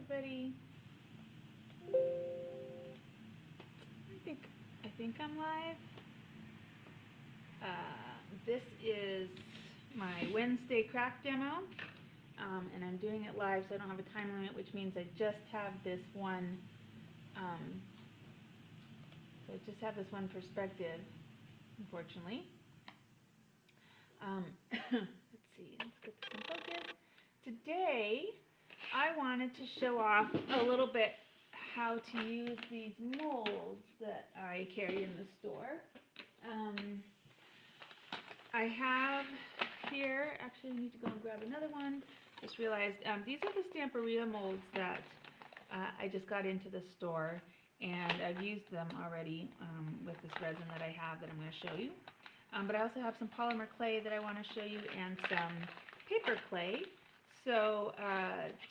everybody. I think I'm live. This is my Wednesday craft demo, and I'm doing it live, so I don't have a time limit, which means I just have this one. So I just have this one perspective, unfortunately. Let's see. Let's get this in focus. Today, I wanted to show off a little bit how to use these molds that I carry in the store. I have here, actually I need to go and grab another one. Just realized these are the Stamperia molds that I just got into the store, and I've used them already with this resin that I have that I'm going to show you. But I also have some polymer clay that I want to show you and some paper clay. So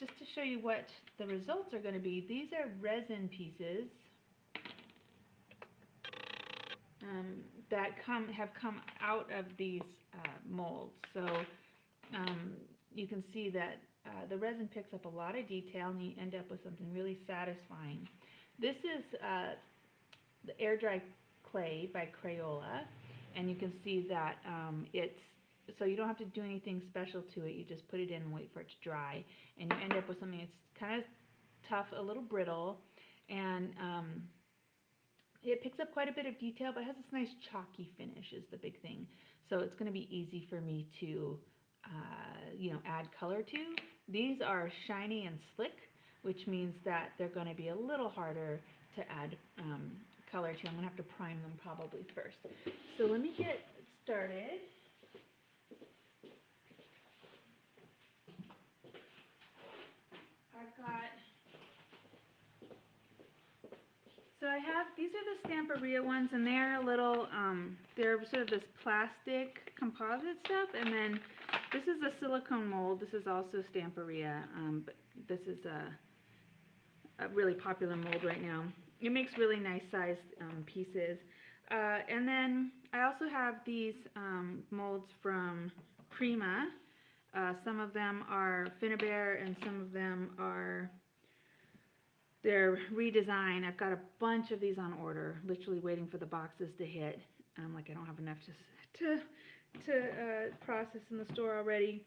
just to show you what the results are going to be, these are resin pieces that have come out of these molds. So you can see that the resin picks up a lot of detail and you end up with something really satisfying. This is the air dry clay by Crayola, and you can see that so you don't have to do anything special to it. You just put it in and wait for it to dry, and you end up with something that's kind of tough, a little brittle, and it picks up quite a bit of detail, but it has this nice chalky finish is the big thing. So it's going to be easy for me to add color to. These are shiny and slick, which means that they're going to be a little harder to add color to. I'm going to have to prime them probably first. So let me get started. These are the Stamperia ones, and they're a little, they're sort of this plastic composite stuff, and then this is a silicone mold. This is also Stamperia, but this is a really popular mold right now. It makes really nice sized pieces. And then I also have these molds from Prima. Some of them are Finnabair, and some of them are their redesign. I've got a bunch of these on order, literally waiting for the boxes to hit. I don't have enough to process in the store already.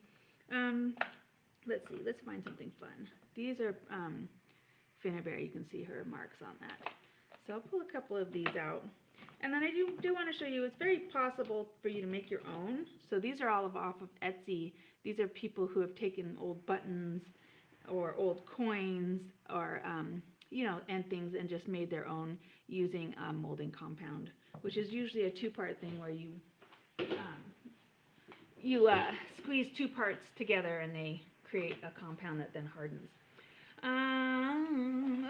Let's see, let's find something fun. These are Finnabair. You can see her marks on that. So I'll pull a couple of these out. And then I do want to show you, it's very possible for you to make your own. So these are all off of Etsy. These are people who have taken old buttons or old coins or and things, and just made their own using molding compound, which is usually a two-part thing where you squeeze two parts together and they create a compound that then hardens.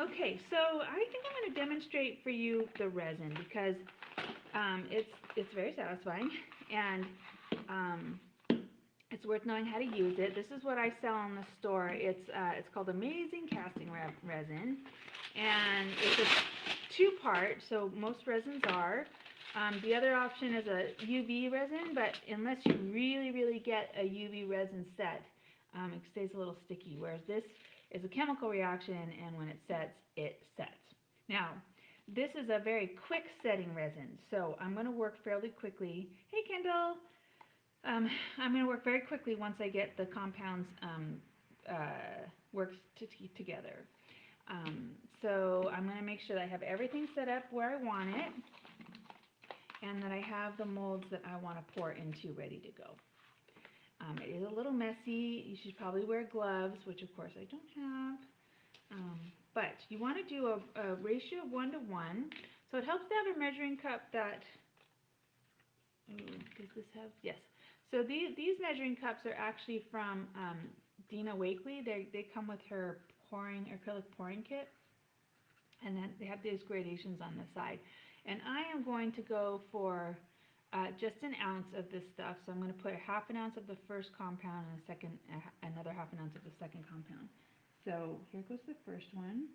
Okay, so I think I'm going to demonstrate for you the resin because it's very satisfying, and it's worth knowing how to use it. This is what I sell in the store. It's called Amazing Casting Resin, and it's a two-part, so most resins are. The other option is a UV resin, but unless you really get a UV resin set, it stays a little sticky, whereas this is a chemical reaction, and when it sets. Now, this is a very quick setting resin, so I'm going to work fairly quickly. Hey, Kendall! I'm going to work very quickly once I get the compounds worked together. So I'm going to make sure that I have everything set up where I want it, and that I have the molds that I want to pour into ready to go. It is a little messy. You should probably wear gloves, which of course I don't have. But you want to do a ratio of 1 to 1. So it helps to have a measuring cup that, does this have, yes. So these measuring cups are actually from Dina Wakely. They come with her acrylic pouring kit, and then they have these gradations on the side. And I am going to go for just an ounce of this stuff. So I'm going to put ½ an ounce of the first compound and another ½ an ounce of the second compound. So here goes the first one.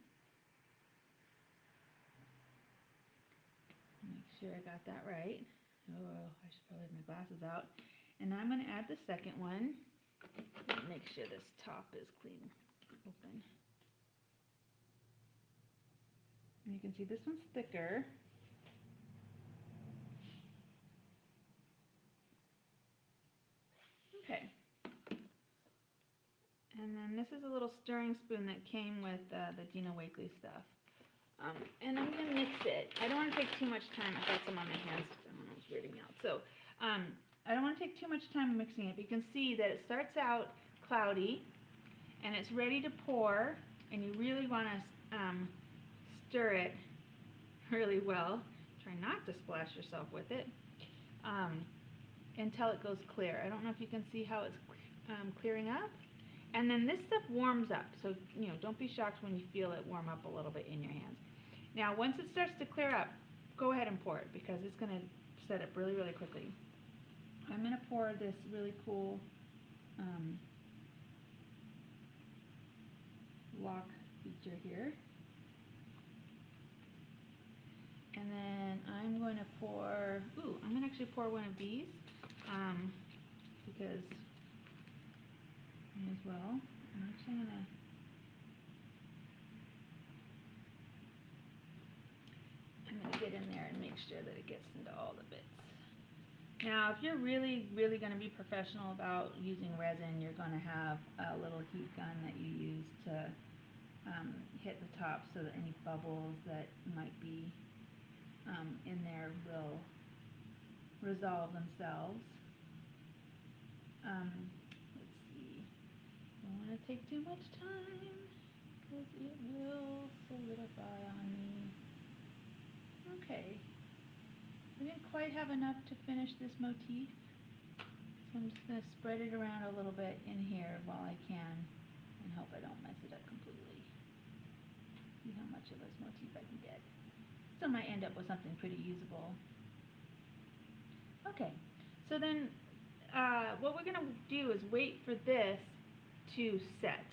Make sure I got that right. Oh, I should probably have my glasses out. And now I'm going to add the second one. Make sure this top is clean, open. And you can see this one's thicker. Okay. And then this is a little stirring spoon that came with the Dina Wakley stuff. And I'm going to mix it. I don't want to take too much time. I've got some on my hands. I don't know, it's weirding me out. So I don't want to take too much time mixing it. But you can see that it starts out cloudy, and it's ready to pour, and you really want to stir it really well. Try not to splash yourself with it until it goes clear. I don't know if you can see how it's clearing up. And then this stuff warms up, so don't be shocked when you feel it warm up a little bit in your hands. Now, once it starts to clear up, go ahead and pour it because it's going to set up really, really quickly. I'm going to pour this really cool lock feature here. And then I'm going to pour, I'm going to actually pour one of these because as well. I'm actually gonna get in there and make sure that it gets into all the bits. Now, if you're really, really going to be professional about using resin, you're going to have a little heat gun that you use to hit the top so that any bubbles that might be in there will resolve themselves. Let's see. Don't want to take too much time because it will solidify on me. Okay. I didn't quite have enough to finish this motif, so I'm just going to spread it around a little bit in here while I can and hope I don't mess it up completely. See how much of this motif I can get. Still might end up with something pretty usable. Okay, so then what we're going to do is wait for this to set.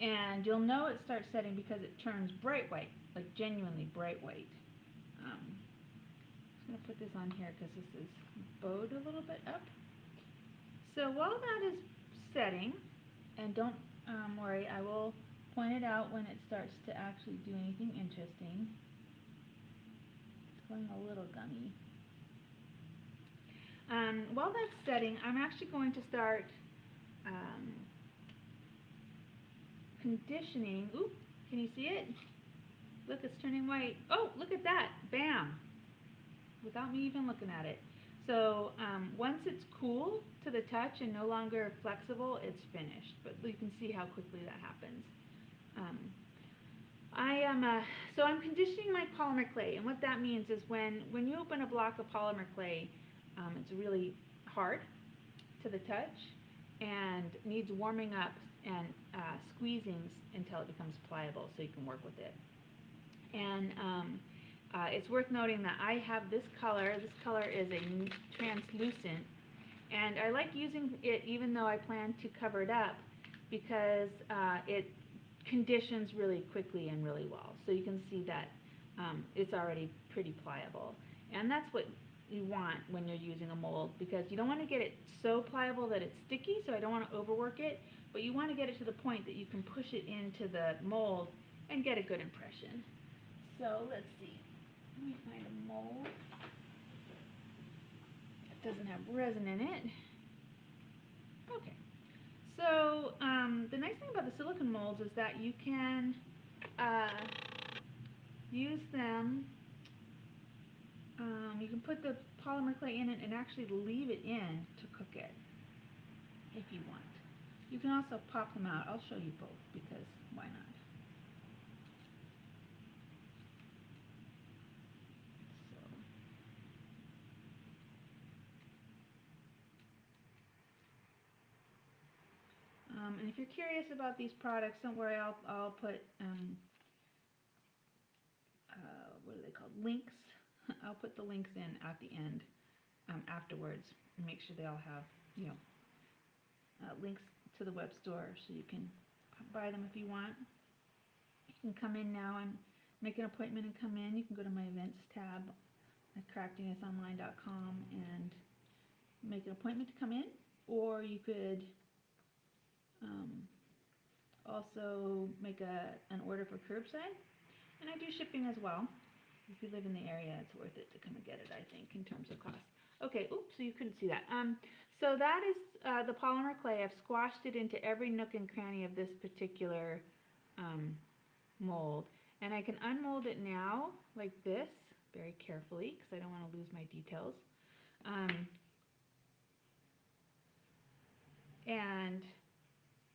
And you'll know it starts setting because it turns bright white, like genuinely bright white. I'm just going to put this on here because this is bowed a little bit up. So while that is setting, and don't worry, I will point it out when it starts to actually do anything interesting. It's going a little gummy. While that's setting, I'm actually going to start conditioning. Ooh, can you see it? Look, it's turning white. Oh, look at that. Bam. Without me even looking at it. So once it's cool to the touch and no longer flexible, it's finished. But you can see how quickly that happens. So I'm conditioning my polymer clay, and what that means is when you open a block of polymer clay, it's really hard to the touch and needs warming up and squeezing until it becomes pliable so you can work with it. And it's worth noting that I have this color. This color is a translucent, and I like using it even though I plan to cover it up because it conditions really quickly and really well. So you can see that it's already pretty pliable. And that's what you want when you're using a mold, because you don't want to get it so pliable that it's sticky, so I don't want to overwork it, but you want to get it to the point that you can push it into the mold and get a good impression. So let's see. Let me find a mold that doesn't have resin in it. Okay. So the nice thing about the silicone molds is that you can use them. You can put the polymer clay in it and actually leave it in to cook it if you want. You can also pop them out. I'll show you both because why not? And if you're curious about these products, don't worry, I'll put, what are they called, links. I'll put the links in at the end afterwards and make sure they all have, links to the web store so you can buy them if you want. You can come in now and make an appointment and come in. You can go to my events tab at craftinessonline.com and make an appointment to come in, or you could also make an order for curbside. And I do shipping as well. If you live in the area, it's worth it to come and get it, I think, in terms of cost. Okay, oops, so you couldn't see that. So that is the polymer clay. I've squashed it into every nook and cranny of this particular mold. And I can unmold it now, like this, very carefully, because I don't want to lose my details. And,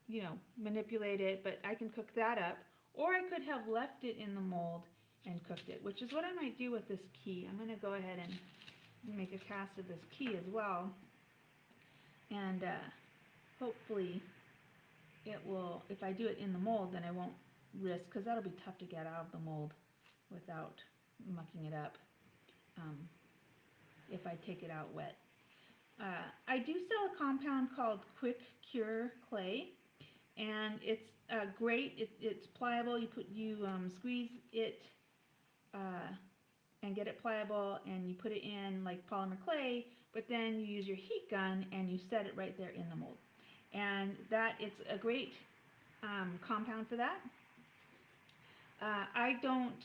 you know, manipulate it, but I can cook that up. Or I could have left it in the mold and cooked it, which is what I might do with this key. I'm going to go ahead and make a cast of this key as well. And hopefully it will, if I do it in the mold, then I won't risk, because that'll be tough to get out of the mold without mucking it up if I take it out wet. I do sell a compound called Quick Cure Clay, and it's great. It's pliable. You squeeze it and get it pliable, and you put it in like polymer clay, but then you use your heat gun and you set it right there in the mold. And it's a great compound for that. I don't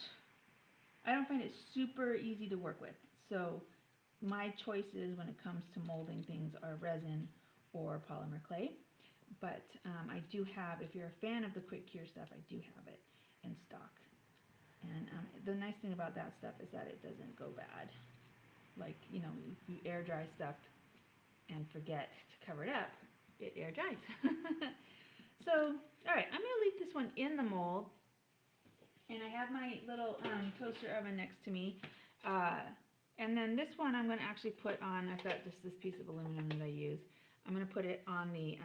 find it super easy to work with, so my choices when it comes to molding things are resin or polymer clay. But I do have, if you're a fan of the Quick Cure stuff, I do have it in stock. And the nice thing about that stuff is that it doesn't go bad. Like, you know, if you air dry stuff and forget to cover it up, it air dries. So, alright, I'm going to leave this one in the mold. And I have my little toaster oven next to me. And then this one I'm going to actually put on, I've got just this piece of aluminum that I use. I'm going to put it on the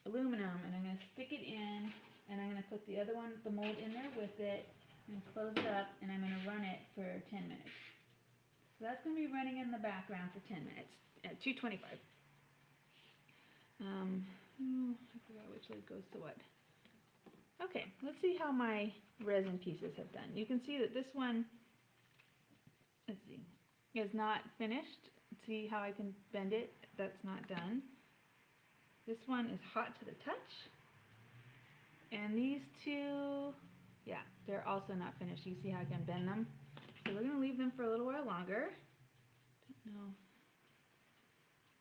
aluminum, and I'm going to stick it in, and I'm going to put the other one, the mold, in there with it, and close it up, and I'm going to run it for 10 minutes. So that's going to be running in the background for 10 minutes at 225. I forgot which light goes to what. Okay, let's see how my resin pieces have done. You can see that this one, let's see, is not finished. See how I can bend it? That's not done. This one is hot to the touch. And these two, yeah, they're also not finished. You see how I can bend them? So we're going to leave them for a little while longer. Don't know.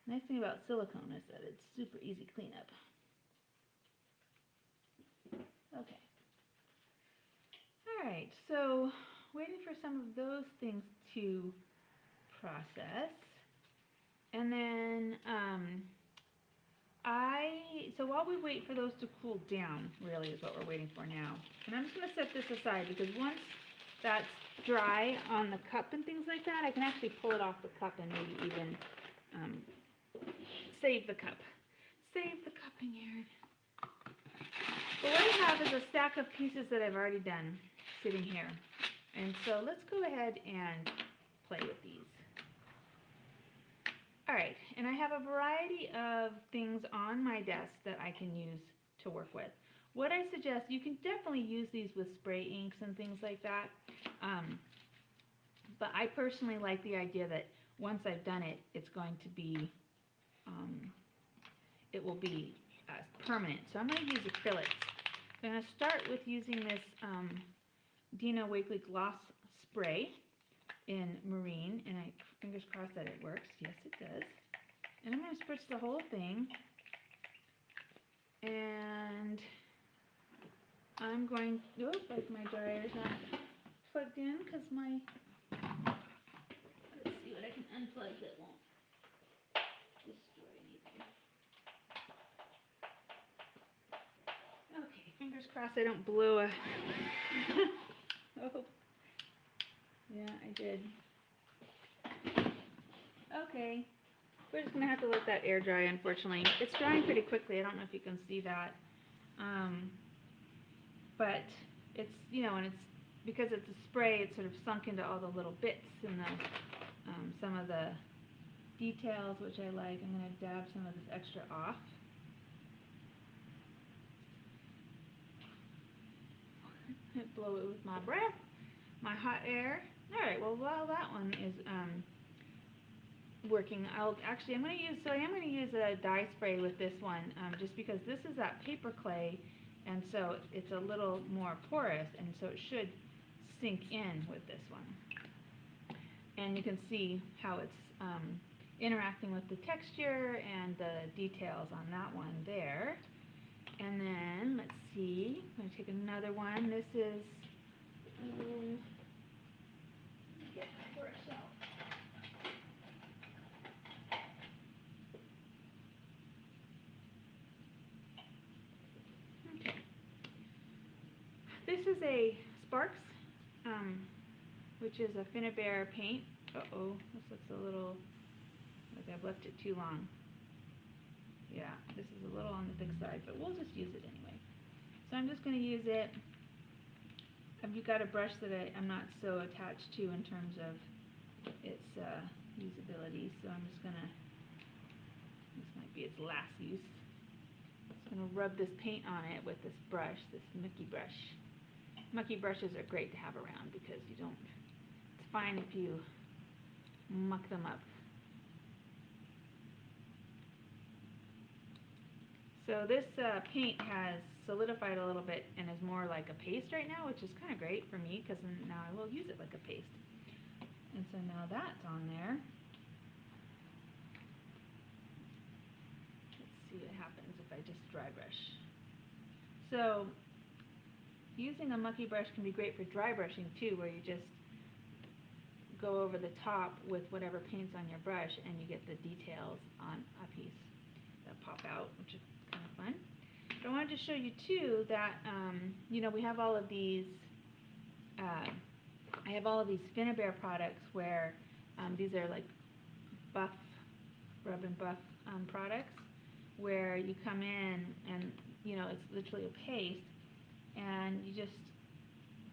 Nice thing about silicone is that it's super easy cleanup. Okay. Alright, so waiting for some of those things to process. And then, so while we wait for those to cool down, really is what we're waiting for now. And I'm just going to set this aside, because once that's dry on the cup and things like that, I can actually pull it off the cup and maybe even save the cup. Save the cupping, Erin. But what I have is a stack of pieces that I've already done sitting here. And so let's go ahead and play with these. Alright, and I have a variety of things on my desk that I can use to work with. What I suggest, you can definitely use these with spray inks and things like that. But I personally like the idea that once I've done it, it's going to be, it will be permanent. So I'm going to use acrylics. I'm going to start with using this Dina Wakley Gloss Spray in Marine, and I fingers crossed that it works. Yes, it does. And I'm going to spritz the whole thing, and I'm going, oops, like my dryer's not plugged in because my, let's see what I can unplug that won't destroy anything. Okay, fingers crossed I don't blow a, oh. Yeah, I did. Okay, we're just going to have to let that air dry, unfortunately. It's drying pretty quickly. I don't know if you can see that. But it's, you know, and it's, because it's a spray, it's sort of sunk into all the little bits and the, some of the details, which I like. I'm going to dab some of this extra off. Blow it with my breath, my hot air. Alright, well, while that one is working, I'm going to use a dye spray with this one, just because this is that paper clay, and so it's a little more porous, and so it should sink in with this one. And you can see how it's interacting with the texture and the details on that one there. And then, let's see, I'm going to take another one. This is, get my brush out. Okay. This is a Sparks, which is a Finnabair paint. Uh-oh, this looks a little like I've left it too long. Yeah, this is a little on the thick side, but we'll just use it anyway. So I'm just going to use it. I've got a brush that I'm not so attached to in terms of its usability, so I'm just going to, this might be its last use. Just going to rub this paint on it with this brush, this mucky brush. Mucky brushes are great to have around because you don't, it's fine if you muck them up. So this paint has solidified a little bit and is more like a paste right now, which is kind of great for me because now I will use it like a paste. And so now that's on there. Let's see what happens if I just dry brush. So using a mucky brush can be great for dry brushing too, where you just go over the top with whatever paint's on your brush and you get the details on a piece that pop out, which is kind of fun. But I wanted to show you too that you know, we have all of these I have all of these Finnabair products where these are like buff, rub and buff products where you come in and, you know, it's literally a paste and you just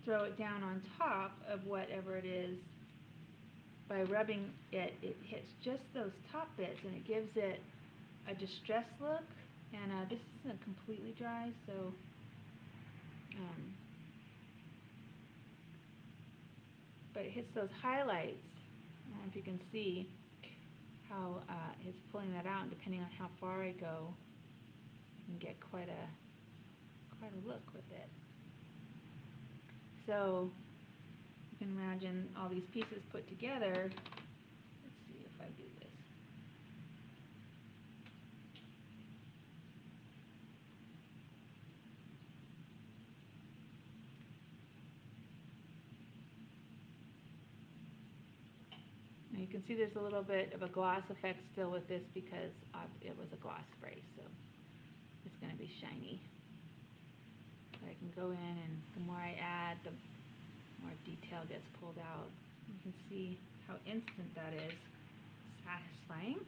throw it down on top of whatever it is. By rubbing it, it hits just those top bits and it gives it a distressed look. And this isn't completely dry, so but it hits those highlights. I don't know if you can see how it's pulling that out, and depending on how far I go, you can get quite a look with it. So you can imagine all these pieces put together. Let's see if I do this. Now you can see there's a little bit of a gloss effect still with this because it was a gloss spray, so it's going to be shiny. But I can go in, and the more I add, the more detail gets pulled out. You can see how instant that is. Satisfying.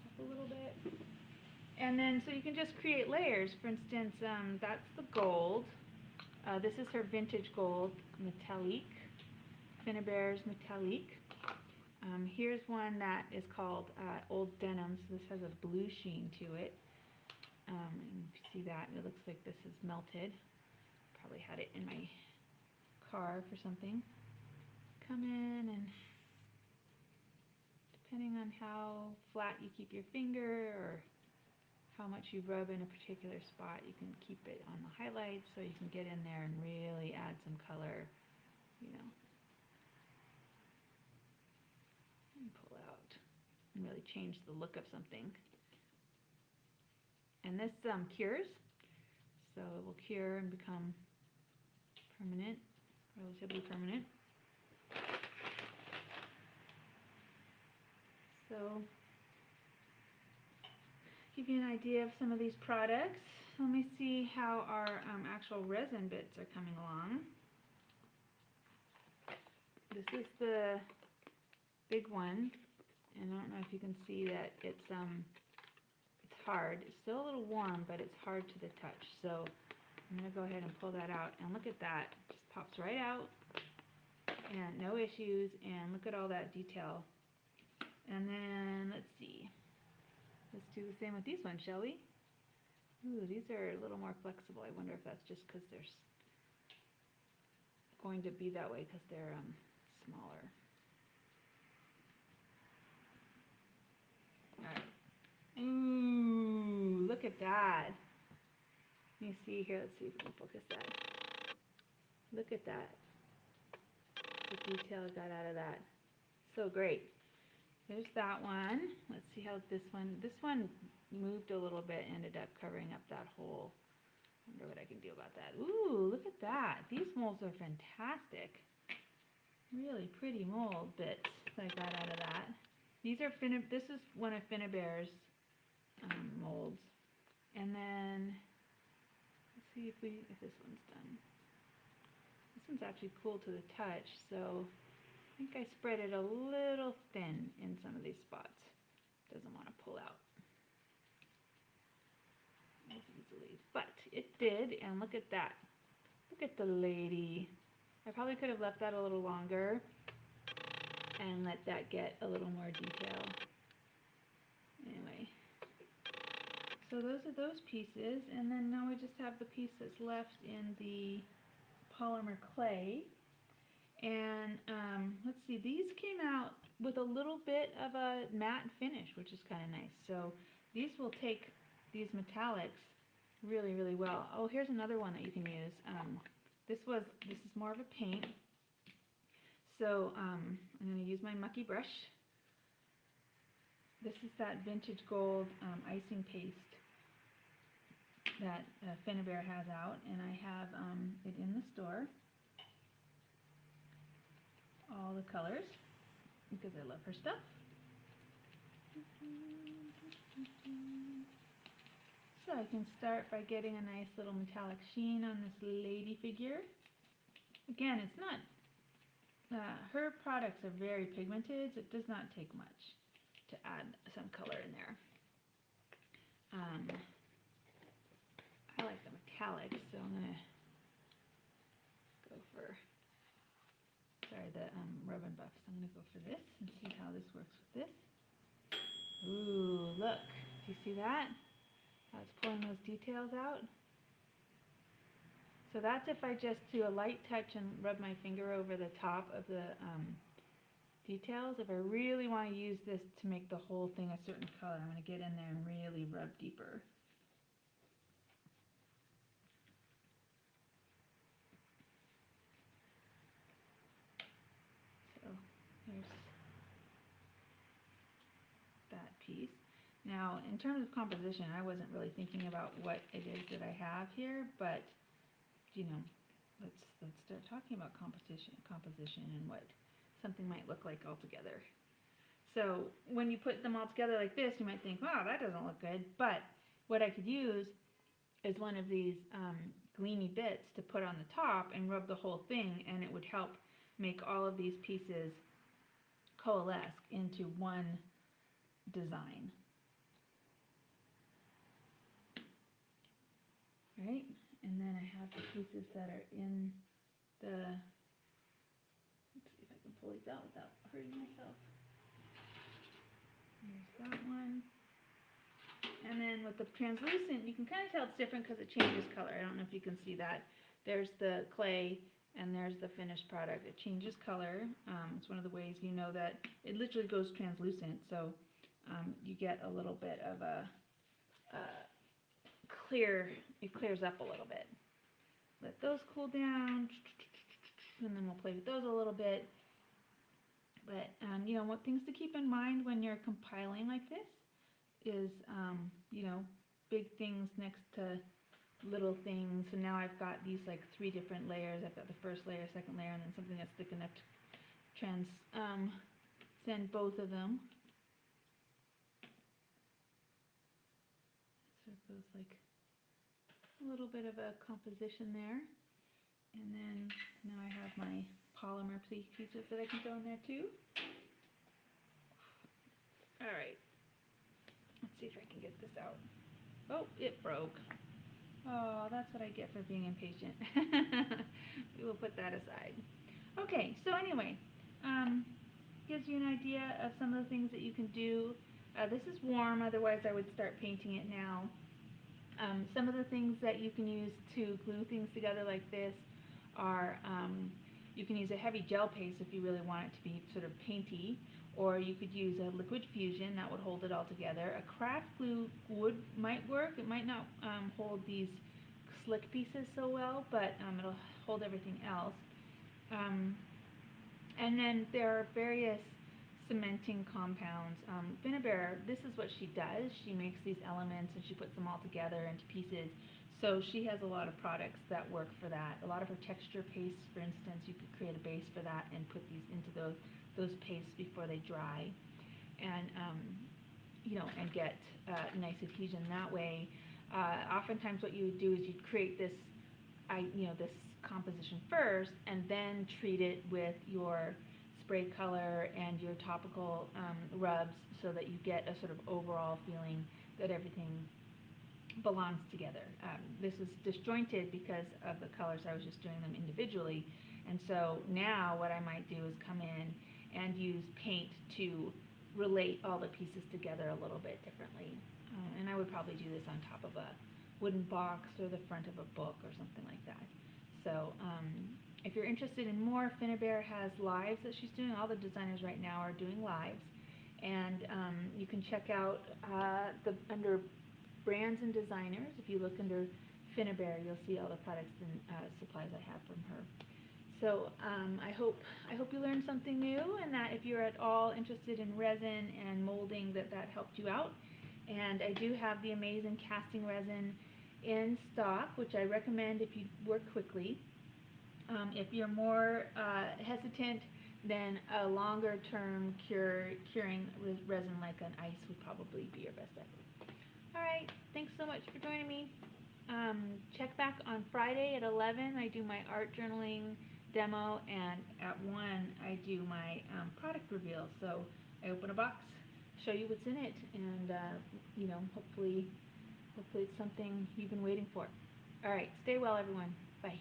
Up a little bit. And then, so you can just create layers. For instance, that's the gold. This is her vintage gold, metallic, Finnabair's metallic. Here's one that is called Old Denim, so this has a blue sheen to it. And if you see that, it looks like this is melted. Probably had it in my car for something. Come in, and depending on how flat you keep your finger or how much you rub in a particular spot, you can keep it on the highlights so you can get in there and really add some color, you know, and pull out and really change the look of something. And this cures, so it will cure and become permanent, relatively permanent. So, give you an idea of some of these products. Let me see how our actual resin bits are coming along. This is the big one, and I don't know if you can see that it's hard. It's still a little warm, but it's hard to the touch. So I'm going to go ahead and pull that out, and look at that. It just pops right out, and no issues, and look at all that detail. And then, let's see. Let's do the same with these ones, shall we? Ooh, these are a little more flexible. I wonder if that's just because they're going to be that way because they're smaller. All right. Ooh, look at that. You see here, let's see if we can focus that. Look at that. The detail I got out of that. So great. There's that one. Let's see how this one moved a little bit, ended up covering up that hole. Wonder what I can do about that. Ooh, look at that. These molds are fantastic. Really pretty mold bits that I got out of that. These are this is one of Finnabare's molds. And then let's see if this one's done. This one's actually cool to the touch, so I think I spread it a little thin in some of these spots. Doesn't want to pull out as easily, but it did, and look at that. Look at the lady. I probably could have left that a little longer and let that get a little more detail. Anyway, so those are those pieces, and then now we just have the piece that's left in the polymer clay. And let's see, these came out with a little bit of a matte finish, which is kind of nice. So these will take these metallics really, really well. Oh, here's another one that you can use. This is more of a paint. So I'm going to use my mucky brush. This is that vintage gold icing paste that Finnabare has out, and I have it in the store. All the colors, because I love her stuff. So I can start by getting a nice little metallic sheen on this lady figure. Again, it's not, her products are very pigmented, so it does not take much to add some color in there. I like the metallic, so I'm going to go for, the rub and buff. So I'm going to go for this and see how this works with this. Ooh, look. Do you see that? How it's pulling those details out. So that's if I just do a light touch and rub my finger over the top of the details. If I really want to use this to make the whole thing a certain color, I'm going to get in there and really rub deeper. So here's that piece. Now, in terms of composition, I wasn't really thinking about what it is that I have here, but you know, let's start talking about composition and what something might look like all together. So when you put them all together like this, you might think, wow, that doesn't look good. But what I could use is one of these gleamy bits to put on the top and rub the whole thing, and it would help make all of these pieces coalesce into one design. Right? And then I have the pieces that are in the, let's see if I can pull these out without hurting myself. Here's that one. And then with the translucent, you can kind of tell it's different because it changes color. I don't know if you can see that. There's the clay and there's the finished product. It changes color. It's one of the ways you know that it literally goes translucent. So you get a little bit of a it clears up a little bit. Let those cool down, and then we'll play with those a little bit. But you know, what things to keep in mind when you're compiling like this is you know, big things next to little things. So now I've got these like 3 different layers. I've got the first layer, second layer, and then something that's thick enough to transcend both of them. So it goes like a little bit of a composition there, and then now I have my polymer pieces that I can throw in there too. Alright, let's see if I can get this out. Oh, it broke. Oh, that's what I get for being impatient. We will put that aside. Okay, so anyway, gives you an idea of some of the things that you can do. This is warm, otherwise I would start painting it now. Some of the things that you can use to glue things together like this are, you can use a heavy gel paste if you really want it to be sort of painty, or you could use a liquid fusion that would hold it all together. A craft glue might work. It might not hold these slick pieces so well, but it'll hold everything else. Um, and then there are various cementing compounds. Finnabair, this is what she does. She makes these elements and she puts them all together into pieces. So she has a lot of products that work for that. A lot of her texture pastes, for instance, you could create a base for that and put these into those pastes before they dry, and and get nice adhesion that way. Oftentimes, what you would do is you'd create this this composition first, and then treat it with your spray color and your topical rubs, so that you get a sort of overall feeling that everything belongs together. This is disjointed because of the colors. I was just doing them individually, and so now what I might do is come in and use paint to relate all the pieces together a little bit differently. And I would probably do this on top of a wooden box or the front of a book or something like that. So if you're interested in more, Finnabair has lives that she's doing. All the designers right now are doing lives, and you can check out under brands and designers. If you look under Finnabair, you'll see all the products and supplies I have from her. So I hope you learned something new, and that if you're at all interested in resin and molding, that helped you out. And I do have the amazing casting resin in stock, which I recommend if you work quickly. If you're more hesitant, then a longer term curing resin like an ice would probably be your best bet. All right, thanks so much for joining me. Check back on Friday at 11. I do my art journaling demo, and at 1 I do my product reveal. So I open a box, show you what's in it, and hopefully it's something you've been waiting for. All right, stay well, everyone. Bye.